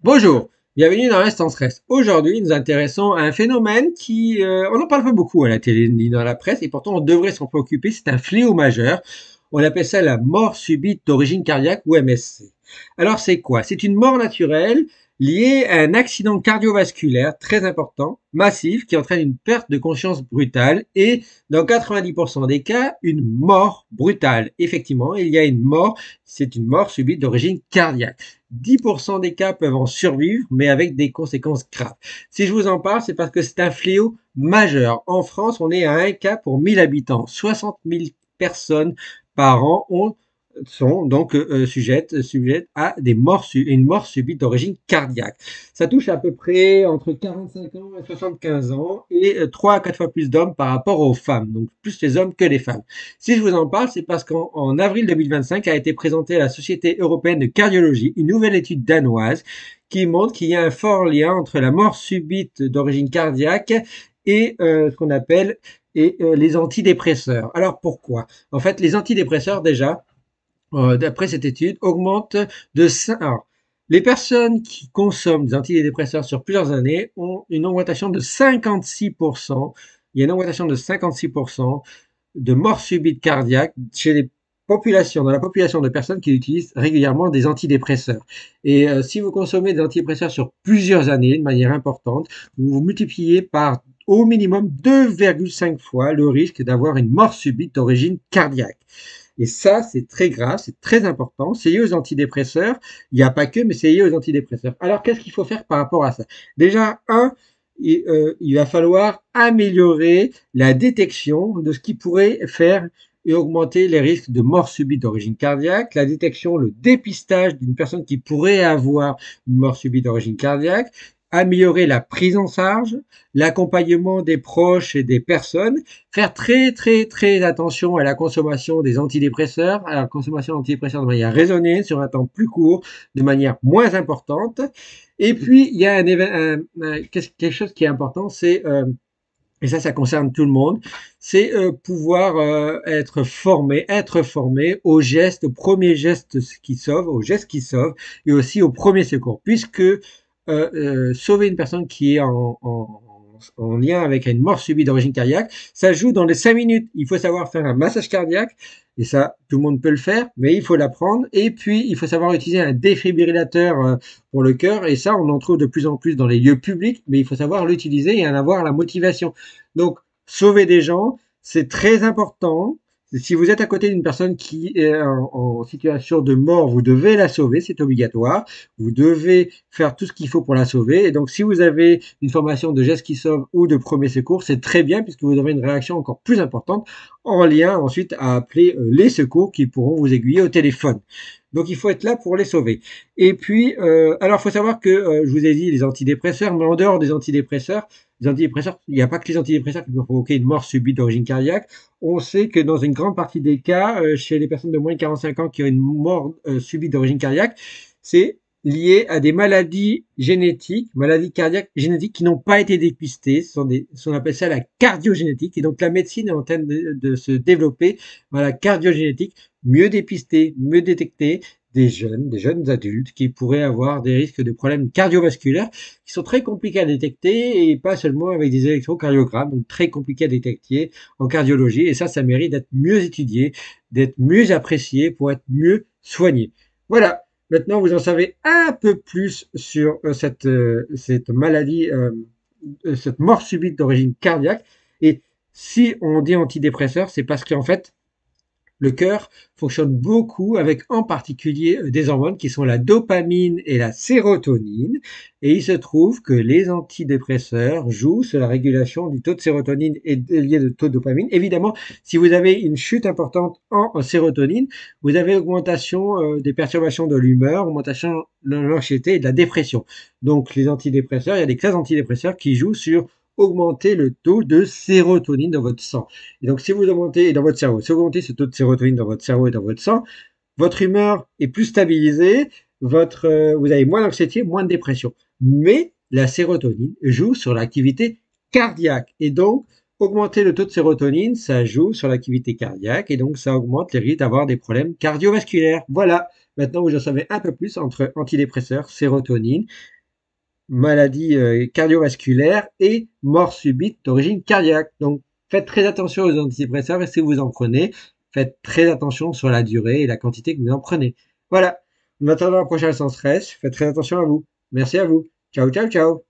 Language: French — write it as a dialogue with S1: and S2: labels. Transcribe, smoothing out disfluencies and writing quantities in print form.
S1: Bonjour, bienvenue dans l'Instant Stress. Aujourd'hui, nous nous intéressons à un phénomène on n'en parle pas beaucoup à la télé ni dans la presse, et pourtant on devrait s'en préoccuper. C'est un fléau majeur. On appelle ça la mort subite d'origine cardiaque ou MSC. Alors c'est quoi? C'est une mort naturelle liée à un accident cardiovasculaire très important, massif, qui entraîne une perte de conscience brutale et, dans 90% des cas, une mort brutale. Effectivement, il y a une mort, c'est une mort subite d'origine cardiaque. 10% des cas peuvent en survivre, mais avec des conséquences graves. Si je vous en parle, c'est parce que c'est un fléau majeur. En France, on est à un cas pour 1000 habitants. 60 000 personnes par an sont donc sujettes à une mort subite d'origine cardiaque. Ça touche à peu près entre 45 ans et 75 ans et 3 à 4 fois plus d'hommes par rapport aux femmes, donc plus les hommes que les femmes. Si je vous en parle, c'est parce qu'en avril 2025 a été présentée à la Société européenne de cardiologie une nouvelle étude danoise qui montre qu'il y a un fort lien entre la mort subite d'origine cardiaque et ce qu'on appelle les antidépresseurs. Alors pourquoi? En fait, les antidépresseurs déjà, d'après cette étude, augmente de 5. Alors, les personnes qui consomment des antidépresseurs sur plusieurs années ont une augmentation de 56%. Il y a une augmentation de 56% de mort subite cardiaque chez les populations, dans la population de personnes qui utilisent régulièrement des antidépresseurs. Et si vous consommez des antidépresseurs sur plusieurs années de manière importante, vous multipliez par au minimum 2,5 fois le risque d'avoir une mort subite d'origine cardiaque. Et ça, c'est très grave, c'est très important. C'est lié aux antidépresseurs. Il n'y a pas que, mais c'est lié aux antidépresseurs. Alors, qu'est-ce qu'il faut faire par rapport à ça? Déjà, il va falloir améliorer la détection de ce qui pourrait faire et augmenter les risques de mort subite d'origine cardiaque, la détection, le dépistage d'une personne qui pourrait avoir une mort subite d'origine cardiaque, améliorer la prise en charge, l'accompagnement des proches et des personnes, faire très attention à la consommation des antidépresseurs, à la consommation d'antidépresseurs de manière raisonnée, sur un temps plus court, de manière moins importante. Et puis, il y a quelque chose qui est important, et ça concerne tout le monde, c'est pouvoir être formé aux gestes, aux premiers gestes qui sauvent, aux gestes qui sauvent, et aussi aux premiers secours, puisque sauver une personne qui est en lien avec une mort subite d'origine cardiaque, ça joue dans les 5 minutes. Il faut savoir faire un massage cardiaque, et ça, tout le monde peut le faire, mais il faut l'apprendre. Et puis, il faut savoir utiliser un défibrillateur pour le cœur, et ça, on en trouve de plus en plus dans les lieux publics, mais il faut savoir l'utiliser et en avoir la motivation. Donc, sauver des gens, c'est très important. Si vous êtes à côté d'une personne qui est en situation de mort, vous devez la sauver, c'est obligatoire. Vous devez faire tout ce qu'il faut pour la sauver. Et donc, si vous avez une formation de gestes qui sauvent ou de premiers secours, c'est très bien puisque vous aurez une réaction encore plus importante en lien ensuite à appeler les secours qui pourront vous aiguiller au téléphone. Donc, il faut être là pour les sauver. Et puis, alors, il faut savoir que je vous ai dit les antidépresseurs, mais en dehors des antidépresseurs, il n'y a pas que les antidépresseurs qui peuvent provoquer une mort subite d'origine cardiaque. On sait que dans une grande partie des cas, chez les personnes de moins de 45 ans qui ont une mort subite d'origine cardiaque, c'est lié à des maladies génétiques, maladies cardiaques génétiques qui n'ont pas été dépistées. On appelle ça la cardiogénétique. Et donc la médecine est en train de se développer dans la cardiogénétique, mieux dépister, mieux détecter des jeunes adultes qui pourraient avoir des risques de problèmes cardiovasculaires qui sont très compliqués à détecter et pas seulement avec des électrocardiogrammes, donc très compliqués à détecter en cardiologie. Et ça mérite d'être mieux étudié, d'être mieux apprécié pour être mieux soigné. Voilà. Maintenant, vous en savez un peu plus sur cette maladie, cette mort subite d'origine cardiaque. Et si on dit antidépresseur, c'est parce qu'en fait, le cœur fonctionne beaucoup avec en particulier des hormones qui sont la dopamine et la sérotonine. Et il se trouve que les antidépresseurs jouent sur la régulation du taux de sérotonine et lié au taux de dopamine. Évidemment, si vous avez une chute importante en sérotonine, vous avez augmentation des perturbations de l'humeur, augmentation de l'anxiété et de la dépression. Donc les antidépresseurs, il y a des classes d'antidépresseurs qui jouent sur augmenter le taux de sérotonine dans votre sang. Et donc, si vous augmentez dans votre cerveau, si vous augmentez ce taux de sérotonine dans votre cerveau et dans votre sang, votre humeur est plus stabilisée, vous avez moins d'anxiété, moins de dépression. Mais la sérotonine joue sur l'activité cardiaque. Et donc, augmenter le taux de sérotonine, ça joue sur l'activité cardiaque et donc ça augmente les risques d'avoir des problèmes cardiovasculaires. Voilà. Maintenant, vous en savez un peu plus entre antidépresseurs, sérotonine maladie cardiovasculaire et mort subite d'origine cardiaque. Donc, faites très attention aux antidépresseurs et si vous en prenez, faites très attention sur la durée et la quantité que vous en prenez. Voilà. En attendant la prochaine sans stress, faites très attention à vous. Merci à vous. Ciao, ciao, ciao.